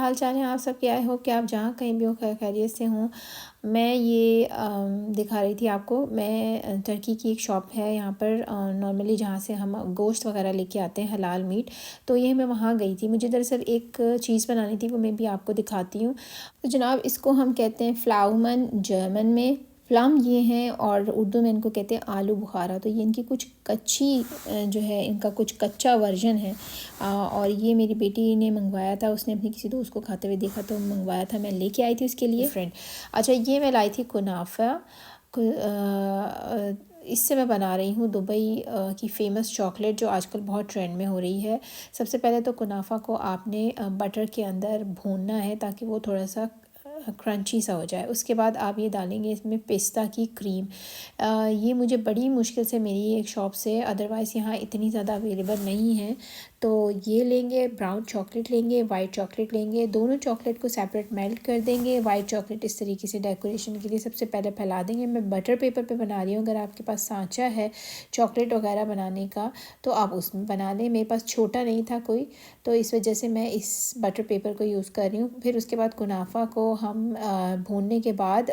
हाल चाल है आप सबके। आई होप कि आप जहाँ कहीं भी हो खैरियत से हों। मैं ये दिखा रही थी आपको। मैं टर्की की एक शॉप है यहाँ पर नॉर्मली, जहाँ से हम गोश्त वगैरह लेके आते हैं, हलाल मीट। तो ये मैं वहाँ गई थी। मुझे दरअसल एक चीज़ बनानी थी, वो मैं भी आपको दिखाती हूँ। तो जनाब, इसको हम कहते हैं फ्लाउमन जर्मन में। फ्लाम ये हैं और उर्दू में इनको कहते हैं आलू बुखारा। तो ये इनकी कुछ कच्ची जो है, इनका कुछ कच्चा वर्जन है। और ये मेरी बेटी ने मंगवाया था, उसने अपनी किसी दोस्त को खाते हुए देखा तो मंगवाया था, मैं लेके आई थी उसके लिए फ्रेंड। अच्छा, ये मैं लाई थी कुनाफा। इससे मैं बना रही हूँ दुबई की फ़ेमस चॉकलेट, जो आजकल बहुत ट्रेंड में हो रही है। सबसे पहले तो कुनाफा को आपने बटर के अंदर भूनना है ताकि वो थोड़ा सा क्रंची सा हो जाए। उसके बाद आप ये डालेंगे इसमें पिस्ता की क्रीम। ये मुझे बड़ी मुश्किल से मेरी एक शॉप से, अदरवाइज़ यहाँ इतनी ज़्यादा अवेलेबल नहीं है। तो ये लेंगे, ब्राउन चॉकलेट लेंगे, वाइट चॉकलेट लेंगे, दोनों चॉकलेट को सेपरेट मेल्ट कर देंगे। वाइट चॉकलेट इस तरीके से डेकोरेशन के लिए सबसे पहले फैला देंगे। मैं बटर पेपर पे बना रही हूँ, अगर आपके पास सांचा है चॉकलेट वगैरह बनाने का तो आप उसमें बना लें। मेरे पास छोटा नहीं था कोई, तो इस वजह से मैं इस बटर पेपर को यूज़ कर रही हूँ। फिर उसके बाद कुनाफा को हम भूनने के बाद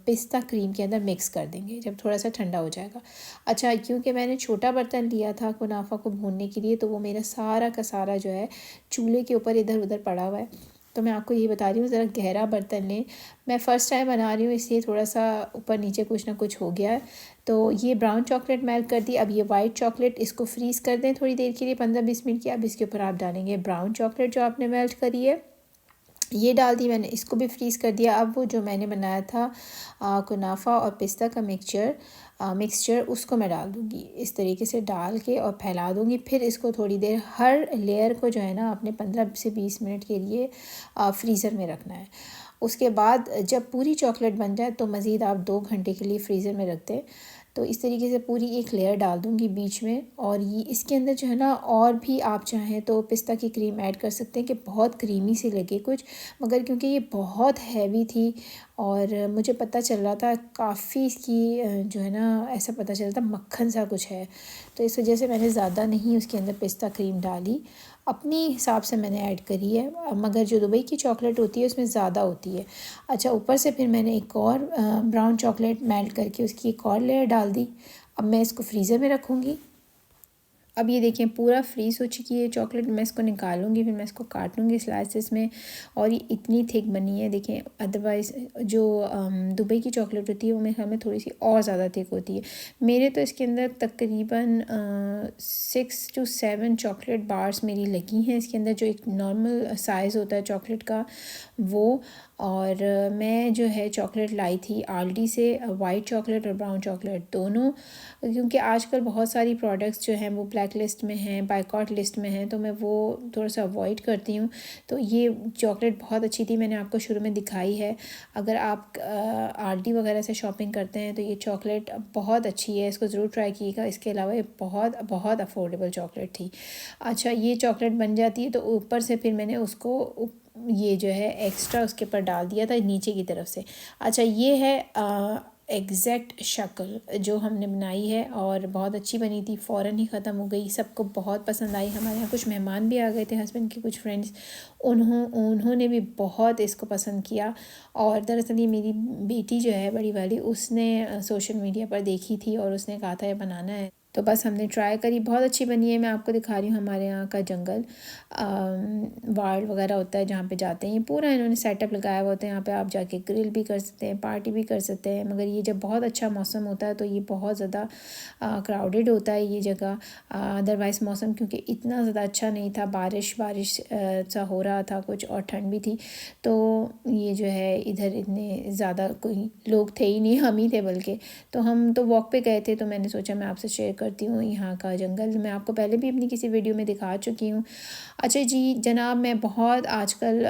पिस्ता क्रीम के अंदर मिक्स कर देंगे जब थोड़ा सा ठंडा हो जाएगा। अच्छा, क्योंकि मैंने छोटा बर्तन लिया था कुनाफा को भूनने के लिए, तो वो मेरा सारा का सारा जो है चूल्हे के ऊपर इधर उधर पड़ा हुआ है। तो मैं आपको ये बता रही हूँ, ज़रा गहरा बर्तन लें। मैं फ़र्स्ट टाइम बना रही हूँ, इसलिए थोड़ा सा ऊपर नीचे कुछ ना कुछ हो गया है। तो ये ब्राउन चॉकलेट मेल्ट कर दी। अब ये वाइट चॉकलेट, इसको फ्रीज़ कर दें थोड़ी देर के लिए, 15-20 मिनट की। अब इसके ऊपर आप डालेंगे ब्राउन चॉकलेट जो आपने मेल्ट करी है, ये डाल दी मैंने, इसको भी फ्रीज़ कर दिया। अब वो जो मैंने बनाया था कुनाफा और पिस्ता का मिक्सचर उसको मैं डाल दूँगी, इस तरीके से डाल के और फैला दूँगी। फिर इसको थोड़ी देर, हर लेयर को जो है ना आपने 15 से 20 मिनट के लिए फ्रीज़र में रखना है। उसके बाद जब पूरी चॉकलेट बन जाए तो मज़ीद आप 2 घंटे के लिए फ्रीज़र में रख दें। तो इस तरीके से पूरी एक लेयर डाल दूँगी बीच में। और ये इसके अंदर जो है ना, और भी आप चाहें तो पिस्ता की क्रीम ऐड कर सकते हैं कि बहुत क्रीमी सी लगे कुछ। मगर क्योंकि ये बहुत हैवी थी और मुझे पता चल रहा था काफ़ी इसकी जो है ना, ऐसा पता चल रहा था मक्खन सा कुछ है, तो इस वजह से मैंने ज़्यादा नहीं उसके अंदर पिस्ता क्रीम डाली, अपनी हिसाब से मैंने ऐड करी है। मगर जो दुबई की चॉकलेट होती है उसमें ज़्यादा होती है। अच्छा, ऊपर से फिर मैंने एक और ब्राउन चॉकलेट मेल्ट करके उसकी एक और लेयर डाल दी। अब मैं इसको फ्रीज़र में रखूँगी। अब ये देखें पूरा फ्रीज़ हो चुकी है चॉकलेट। मैं इसको निकालूंगी, फिर मैं इसको काट लूँगी स्लाइसेस में। और ये इतनी थिक बनी है देखें। अदरवाइज़ जो दुबई की चॉकलेट होती है वो मेरे ख्याल में थोड़ी सी और ज़्यादा थिक होती है। मेरे तो इसके अंदर तकरीबन 6 to 7 चॉकलेट बार्स मेरी लगी हैं इसके अंदर, जो एक नॉर्मल साइज़ होता है चॉकलेट का वो। और मैं जो है चॉकलेट लाई थी आल्डी से, वाइट चॉकलेट और ब्राउन चॉकलेट दोनों, क्योंकि आजकल बहुत सारी प्रोडक्ट्स जो हैं वो ब्लैक लिस्ट में हैं, बायकॉट लिस्ट में हैं, तो मैं वो थोड़ा सा अवॉइड करती हूँ। तो ये चॉकलेट बहुत अच्छी थी, मैंने आपको शुरू में दिखाई है। अगर आप आल्डी वगैरह से शॉपिंग करते हैं तो ये चॉकलेट बहुत अच्छी है, इसको ज़रूर ट्राई कीजिएगा। इसके अलावा ये बहुत बहुत अफोर्डेबल चॉकलेट थी। अच्छा, ये चॉकलेट बन जाती है तो ऊपर से फिर मैंने उसको ये जो है एक्स्ट्रा उसके ऊपर डाल दिया था नीचे की तरफ से। अच्छा, ये है एग्जैक्ट शक्ल जो हमने बनाई है और बहुत अच्छी बनी थी, फ़ौरन ही ख़त्म हो गई, सबको बहुत पसंद आई। हमारे यहाँ कुछ मेहमान भी आ गए थे, हस्बैंड के कुछ फ्रेंड्स, उन्होंने भी बहुत इसको पसंद किया। और दरअसल ये मेरी बेटी जो है बड़ी वाली, उसने सोशल मीडिया पर देखी थी और उसने कहा था ये बनाना है, तो बस हमने ट्राई करी, बहुत अच्छी बनी है। मैं आपको दिखा रही हूँ हमारे यहाँ का जंगल वार्ड वगैरह होता है जहाँ पे जाते हैं, ये पूरा इन्होंने सेटअप लगाया हुआ होता है। यहाँ पे आप जाके ग्रिल भी कर सकते हैं, पार्टी भी कर सकते हैं। मगर ये जब बहुत अच्छा मौसम होता है तो ये बहुत ज़्यादा क्राउडेड होता है ये जगह। अदरवाइज़ मौसम क्योंकि इतना ज़्यादा अच्छा नहीं था, बारिश सा हो रहा था कुछ और ठंड भी थी, तो ये जो है इधर इतने ज़्यादा कोई लोग थे ही नहीं, हम ही थे बल्कि। तो हम तो वॉक पे गए थे, तो मैंने सोचा मैं आपसे शेयर करती हूँ यहाँ का जंगल। मैं आपको पहले भी अपनी किसी वीडियो में दिखा चुकी हूँ। अच्छा जी जनाब, मैं बहुत आजकल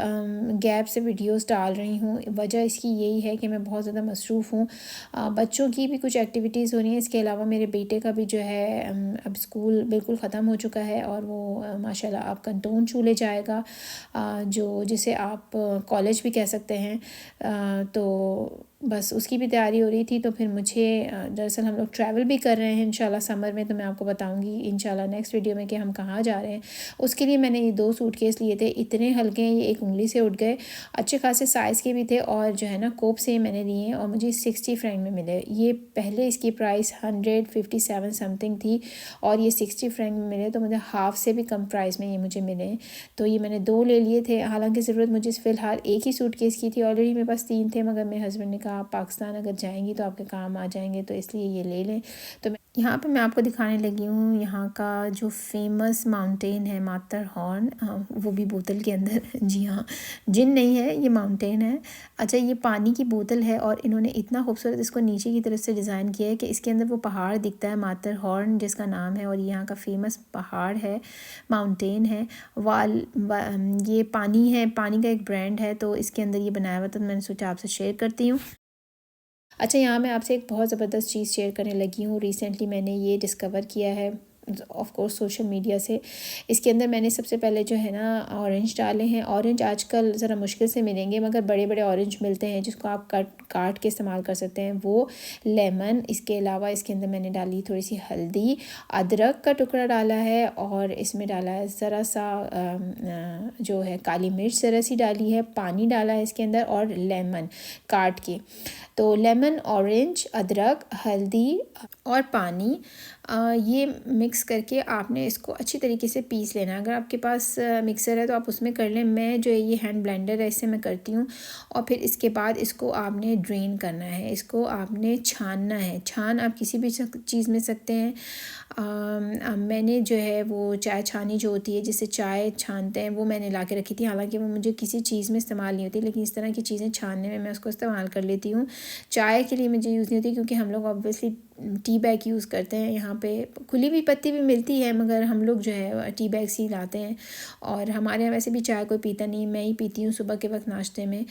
गैप से वीडियोस डाल रही हूँ, वजह इसकी यही है कि मैं बहुत ज़्यादा मसरूफ़ हूँ। बच्चों की भी कुछ एक्टिविटीज़ हो रही हैं, इसके अलावा मेरे बेटे का भी जो है अब स्कूल बिल्कुल ख़त्म हो चुका है और वो माशाल्लाह अब कंटोन चूले जाएगा, जो जिसे आप कॉलेज भी कह सकते हैं। तो बस उसकी भी तैयारी हो रही थी। तो फिर मुझे दरअसल हम लोग ट्रैवल भी कर रहे हैं इंशाल्लाह समर में, तो मैं आपको बताऊंगी इंशाल्लाह नेक्स्ट वीडियो में कि हम कहाँ जा रहे हैं। उसके लिए मैंने ये 2 सूटकेस लिए थे, इतने हल्के हैं ये एक उंगली से उठ गए, अच्छे खासे साइज़ के भी थे और जो है ना कोप से मैंने लिए हैं और मुझे 60 फ्रैंक में मिले। ये पहले इसकी प्राइस 157 समथिंग थी और ये 60 फ्रैंक में मिले, तो मुझे हाफ़ से भी कम प्राइस में ये मुझे मिले। तो ये मैंने 2 ले लिए थे, हालांकि ज़रूरत मुझे फ़िलहाल एक ही सूटकेस की थी, ऑलरेडी मेरे पास 3 थे, मगर मेरे हस्बैंड ने कहा आप पाकिस्तान अगर जाएंगी तो आपके काम आ जाएंगे, तो इसलिए ये ले लें। तो मैं यहाँ पे मैं आपको दिखाने लगी हूँ यहाँ का जो फेमस माउंटेन है मातर हॉर्न, वो भी बोतल के अंदर जी हाँ, जिन नहीं है ये माउंटेन है। अच्छा, ये पानी की बोतल है और इन्होंने इतना खूबसूरत इसको नीचे की तरफ से डिज़ाइन किया है कि इसके अंदर वो पहाड़ दिखता है मातर हॉर्न जिसका नाम है, और यहाँ का फेमस पहाड़ है, माउंटेन है। ये पानी है, पानी का एक ब्रांड है, तो इसके अंदर ये बनाया हुआ, तो मैंने सोचा आपसे शेयर करती हूँ। अच्छा, यहाँ मैं आपसे एक बहुत ज़बरदस्त चीज़ शेयर करने लगी हूँ। रिसेंटली मैंने ये डिस्कवर किया है ऑफ कोर्स सोशल मीडिया से। इसके अंदर मैंने सबसे पहले जो है ना ऑरेंज डाले हैं। ऑरेंज आजकल ज़रा मुश्किल से मिलेंगे, मगर बड़े बड़े ऑरेंज मिलते हैं जिसको आप काट के इस्तेमाल कर सकते हैं, वो लेमन। इसके अलावा इसके अंदर मैंने डाली थोड़ी सी हल्दी, अदरक का टुकड़ा डाला है, और इसमें डाला है ज़रा सा जो है काली मिर्च ज़रा सी डाली है, पानी डाला है इसके अंदर, और लेमन काट के। तो लेमन, ऑरेंज, अदरक, हल्दी और पानी, ये मिक्स करके आपने इसको अच्छी तरीके से पीस लेना है। अगर आपके पास मिक्सर है तो आप उसमें कर लें, मैं जो है ये हैंड ब्लेंडर है इससे मैं करती हूँ। और फिर इसके बाद इसको आपने ड्रेन करना है, इसको आपने छानना है। छान आप किसी भी चीज़ में सकते हैं। मैंने जो है वो चाय छानी जो होती है जिससे चाय छानते हैं, वो मैंने ला के रखी थी। हालांकि वो मुझे किसी चीज़ में इस्तेमाल नहीं होती, लेकिन इस तरह की चीज़ें छानने में मैं उसको इस्तेमाल कर लेती हूँ। चाय के लिए मुझे यूज़ नहीं होती क्योंकि हम लोग ऑब्वियसली टी बैग यूज़ करते हैं। यहाँ पे खुली हुई पत्ती भी मिलती है, मगर हम लोग जो है टी बैग्स ही लाते हैं। और हमारे यहाँ वैसे भी चाय कोई पीता नहीं, मैं ही पीती हूँ सुबह के वक्त नाश्ते में,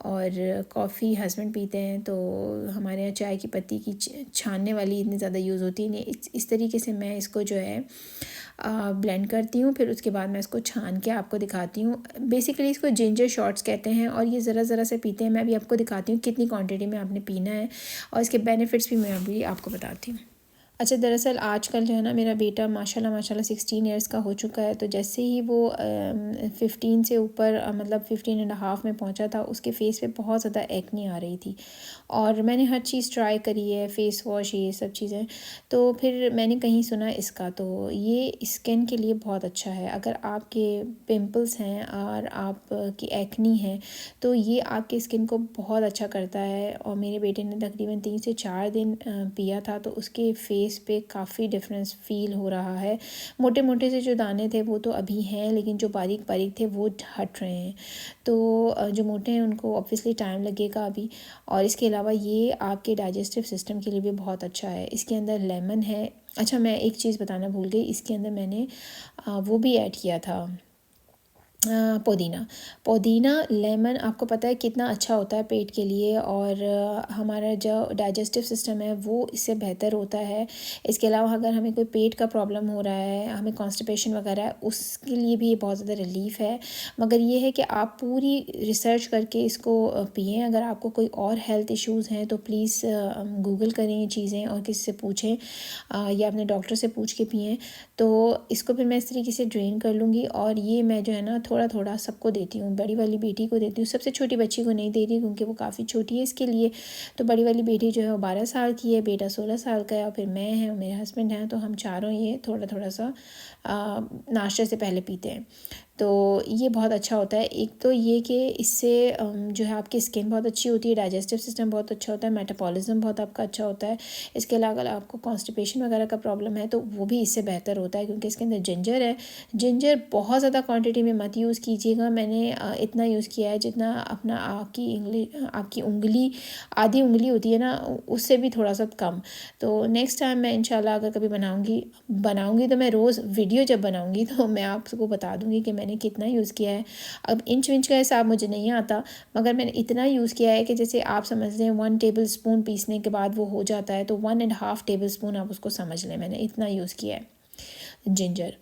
और कॉफ़ी हस्बैंड पीते हैं। तो हमारे यहाँ चाय की पत्ती की छानने वाली इतनी ज़्यादा यूज़ होती नहीं। इस तरीके से मैं इसको जो है ब्लेंड करती हूँ। फिर उसके बाद मैं इसको छान के आपको दिखाती हूँ। बेसिकली इसको जिंजर शॉट्स कहते हैं, और ये ज़रा ज़रा से पीते हैं। मैं अभी आपको दिखाती हूँ कितनी क्वांटिटी में आपने पीना है, और इसके बेनिफिट्स भी मैं अभी आपको बताती हूँ। अच्छा, दरअसल आजकल जो है ना मेरा बेटा माशाल्लाह माशाल्लाह 16 इयर्स का हो चुका है। तो जैसे ही वो 15 से ऊपर मतलब 15.5 में पहुंचा था, उसके फेस पे बहुत ज़्यादा एक्ने आ रही थी, और मैंने हर चीज़ ट्राई करी है, फेस वॉश ये सब चीज़ें। तो फिर मैंने कहीं सुना इसका, तो ये स्किन के लिए बहुत अच्छा है। अगर आपके पिंपल्स हैं और आपकी एक्नी है तो ये आपकी स्किन को बहुत अच्छा करता है। और मेरे बेटे ने तकरीबन 3 से 4 दिन पिया था, तो उसके फेस पे काफ़ी डिफरेंस फ़ील हो रहा है। मोटे मोटे से जो दाने थे वो तो अभी हैं, लेकिन जो बारीक बारीक थे वो हट रहे हैं। तो जो मोटे हैं उनको ऑब्वियसली टाइम लगेगा अभी। और इसके अलावा ये आपके डाइजेस्टिव सिस्टम के लिए भी बहुत अच्छा है। इसके अंदर लेमन है। अच्छा, मैं एक चीज़ बताना भूल गई, इसके अंदर मैंने वो भी ऐड किया था, पुदीना। पुदीना, लेमन आपको पता है कितना अच्छा होता है पेट के लिए, और हमारा जो डाइजेस्टिव सिस्टम है वो इससे बेहतर होता है। इसके अलावा अगर हमें कोई पेट का प्रॉब्लम हो रहा है, हमें कॉन्स्टिपेशन वगैरह है, उसके लिए भी ये बहुत ज़्यादा रिलीफ़ है। मगर ये है कि आप पूरी रिसर्च करके इसको पिएँ। अगर आपको कोई और हेल्थ इश्यूज़ हैं तो प्लीज़ गूगल करें ये चीज़ें और किसी से पूछें, या अपने डॉक्टर से पूछ के पिएँ। तो इसको फिर मैं इस तरीके से ड्रेन कर लूँगी, और ये मैं जो है ना थोड़ा थोड़ा सबको देती हूँ। बड़ी वाली बेटी को देती हूँ, सबसे छोटी बच्ची को नहीं दे रही क्योंकि वो काफ़ी छोटी है इसके लिए। तो बड़ी वाली बेटी जो है वो 12 साल की है, बेटा 16 साल का है, और फिर मैं हैं और मेरे हस्बैंड हैं। तो हम चारों ये थोड़ा थोड़ा सा नाश्ते से पहले पीते हैं। तो ये बहुत अच्छा होता है। एक तो ये कि इससे जो है आपकी स्किन बहुत अच्छी होती है, डाइजेस्टिव सिस्टम बहुत अच्छा होता है, मेटाबॉलिज्म बहुत आपका अच्छा होता है। इसके अलावा अगर आपको कॉन्स्टिपेशन वगैरह का प्रॉब्लम है तो वो भी इससे बेहतर होता है, क्योंकि इसके अंदर जिंजर है। जिंजर बहुत ज़्यादा क्वांटिटी में मत यूज़ कीजिएगा। मैंने इतना यूज़ किया है जितना अपना आपकी उंगली, आधी उंगली होती है ना, उससे भी थोड़ा सा कम। तो नेक्स्ट टाइम मैं इंशाल्लाह अगर कभी बनाऊँगी तो मैं रोज़ वीडियो जब बनाऊँगी तो मैं आपको बता दूँगी कि मैंने कितना यूज़ किया है। अब इंच विंच का हिसाब मुझे नहीं आता, मगर मैंने इतना यूज़ किया है कि जैसे आप समझ लें 1 टेबल स्पून पीसने के बाद वो हो जाता है, तो 1.5 टेबल स्पून आप उसको समझ लें, मैंने इतना यूज़ किया है जिंजर।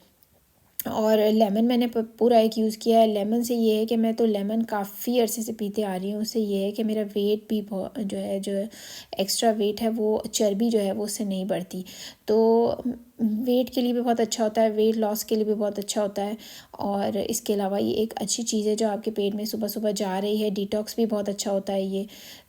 और लेमन मैंने पूरा एक यूज़ किया है। लेमन से ये है कि मैं तो लेमन काफ़ी अरसे से पीते आ रही हूँ। उससे ये है कि मेरा वेट भी बहुत जो एक्स्ट्रा वेट है वो चर्बी जो है वो उससे नहीं बढ़ती। तो वेट के लिए भी बहुत अच्छा होता है, वेट लॉस के लिए भी बहुत अच्छा होता है। और इसके अलावा ये एक अच्छी चीज़ है जो आपके पेट में सुबह सुबह जा रही है। डिटॉक्स भी बहुत अच्छा होता है ये।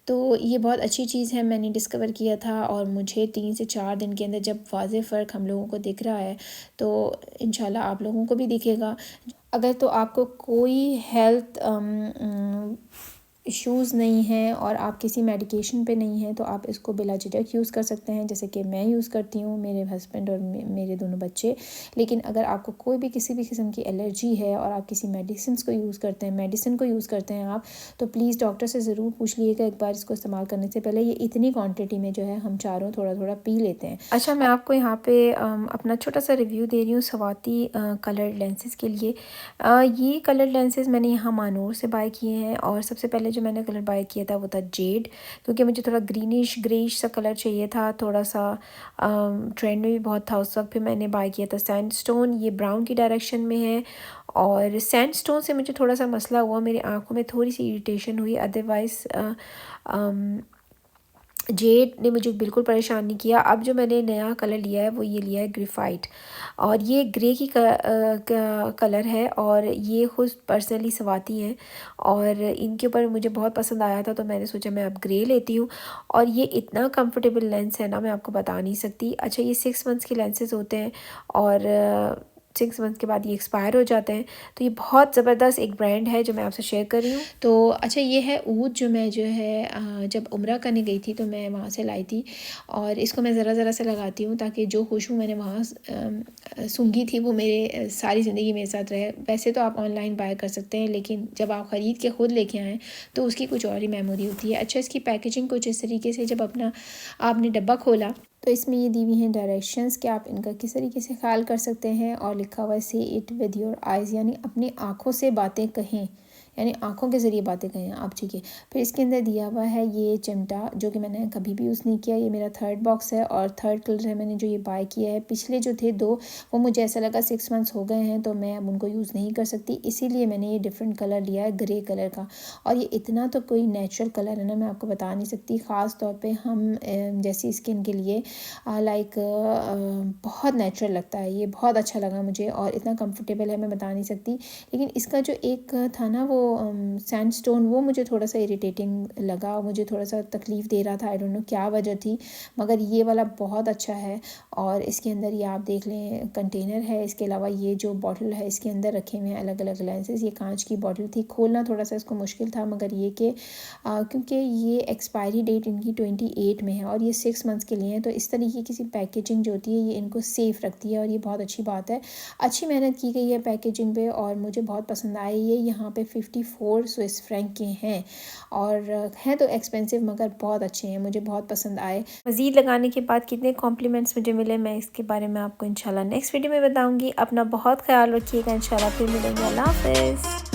तो ये बहुत अच्छी चीज़ है, मैंने डिस्कवर किया था और मुझे 3 से 4 दिन के अंदर जब वाज़े फ़र्क हम लोगों को दिख रहा है तो इंशाल्लाह आप लोगों को भी दिखेगा। अगर तो आपको कोई हेल्थ इश्यूज़ नहीं हैं और आप किसी मेडिकेशन पे नहीं हैं तो आप इसको बिला झिझक यूज़ कर सकते हैं, जैसे कि मैं यूज़ करती हूँ, मेरे हस्बैंड और मेरे दोनों बच्चे। लेकिन अगर आपको कोई भी किसी भी किस्म की एलर्जी है और आप किसी मेडिसिन को यूज़ करते हैं आप, तो प्लीज़ डॉक्टर से ज़रूर पूछ लीजिएगा एक बार इसको इस्तेमाल करने से पहले। ये इतनी क्वान्टिटी में जो है हम चारों थोड़ा थोड़ा पी लेते हैं। अच्छा, मैं आपको यहाँ पे अपना छोटा सा रिव्यू दे रही हूँ सवाती कलर लेंसेज़ के लिए। ये कलर लेंसेज़ मैंने यहाँ मानूर से बाय किए हैं और सबसे पहले जो मैंने कलर बाय किया था वो था जेड, क्योंकि मुझे थोड़ा ग्रीनिश ग्रेइश सा कलर चाहिए था, थोड़ा सा ट्रेंड में भी बहुत था उस वक्त। फिर मैंने बाय किया था सैंडस्टोन, ये ब्राउन की डायरेक्शन में है। और सैंडस्टोन से मुझे थोड़ा सा मसला हुआ, मेरी आंखों में थोड़ी सी इरिटेशन हुई, अदरवाइज़ जेड ने मुझे बिल्कुल परेशान नहीं किया। अब जो मैंने नया कलर लिया है वो ये लिया है ग्रेफाइट, और ये ग्रे की कलर है और ये खुद पर्सनली सवाती हैं और इनके ऊपर मुझे बहुत पसंद आया था तो मैंने सोचा मैं अब ग्रे लेती हूँ। और ये इतना कंफर्टेबल लेंस है ना, मैं आपको बता नहीं सकती। अच्छा, ये 6 मंथ्स के लेंसेज होते हैं और 6 मंथ के बाद ये एक्सपायर हो जाते हैं। तो ये बहुत ज़बरदस्त एक ब्रांड है जो मैं आपसे शेयर कर रही हूँ। तो अच्छा, ये है ऊद जो मैं जो है जब उम्रा करने गई थी तो मैं वहाँ से लाई थी और इसको मैं ज़रा ज़रा से लगाती हूँ ताकि जो खुशबू मैंने वहाँ सूंघी थी वो मेरे सारी ज़िंदगी मेरे साथ रहे। वैसे तो आप ऑनलाइन बाय कर सकते हैं, लेकिन जब आप ख़रीद के ख़ुद लेके आएँ तो उसकी कुछ और ही मेमोरी होती है। अच्छा, इसकी पैकेजिंग कुछ इस तरीके से, जब आपने डब्बा खोला तो इसमें ये दी हुई हैं डायरेक्शंस कि आप इनका किस तरीके से ख्याल कर सकते हैं, और लिखा हुआ है से इट विद योर आइज़, यानी अपनी आँखों से बातें कहें, यानी आँखों के ज़रिए बातें कहें आप, ठीक है। फिर इसके अंदर दिया हुआ है ये चिमटा जो कि मैंने कभी भी यूज़ नहीं किया। ये मेरा 3rd बॉक्स है और 3rd कलर है मैंने जो ये बाय किया है। पिछले जो थे 2 वो मुझे ऐसा लगा 6 मंथ्स हो गए हैं तो मैं अब उनको यूज़ नहीं कर सकती, इसीलिए मैंने ये डिफरेंट कलर लिया है, ग्रे कलर का। और ये इतना तो कोई नेचुरल कलर है ना, मैं आपको बता नहीं सकती। ख़ास तौर पर हम जैसी स्किन के लिए लाइक बहुत नेचुरल लगता है, ये बहुत अच्छा लगा मुझे और इतना कंफर्टेबल है मैं बता नहीं सकती। लेकिन इसका जो एक था ना वो सैंडस्टोन, वो मुझे थोड़ा सा इरिटेटिंग लगा, मुझे थोड़ा सा तकलीफ़ दे रहा था, आई डोंट नो क्या वजह थी। मगर ये वाला बहुत अच्छा है। और इसके अंदर ये आप देख लें कंटेनर है, इसके अलावा ये जो बॉटल है इसके अंदर रखे हुए हैं अलग अलग लेंसेज। ये कांच की बॉटल थी, खोलना थोड़ा सा इसको मुश्किल था, मगर ये कि क्योंकि ये एक्सपायरी डेट इनकी 28 में है और ये 6 मंथ्स के लिए हैं, तो इस तरीके की पैकेजिंग जो होती है ये इनको सेफ़ रखती है और ये बहुत अच्छी बात है। अच्छी मेहनत की गई है पैकेजिंग पे और मुझे बहुत पसंद आए। ये यहाँ पे 54 स्विस फ्रैंक के हैं और हैं तो एक्सपेंसिव मगर बहुत अच्छे हैं, मुझे बहुत पसंद आए। मज़ीद लगाने के बाद कितने कॉम्प्लीमेंट्स मुझे मिले मैं इसके बारे में आपको इंशाल्लाह नेक्स्ट वीडियो में बताऊँगी। अपना बहुत ख्याल रखिएगा, इंशाल्लाह फिर मिलेंगे। अल्लाह हाफ़िज़।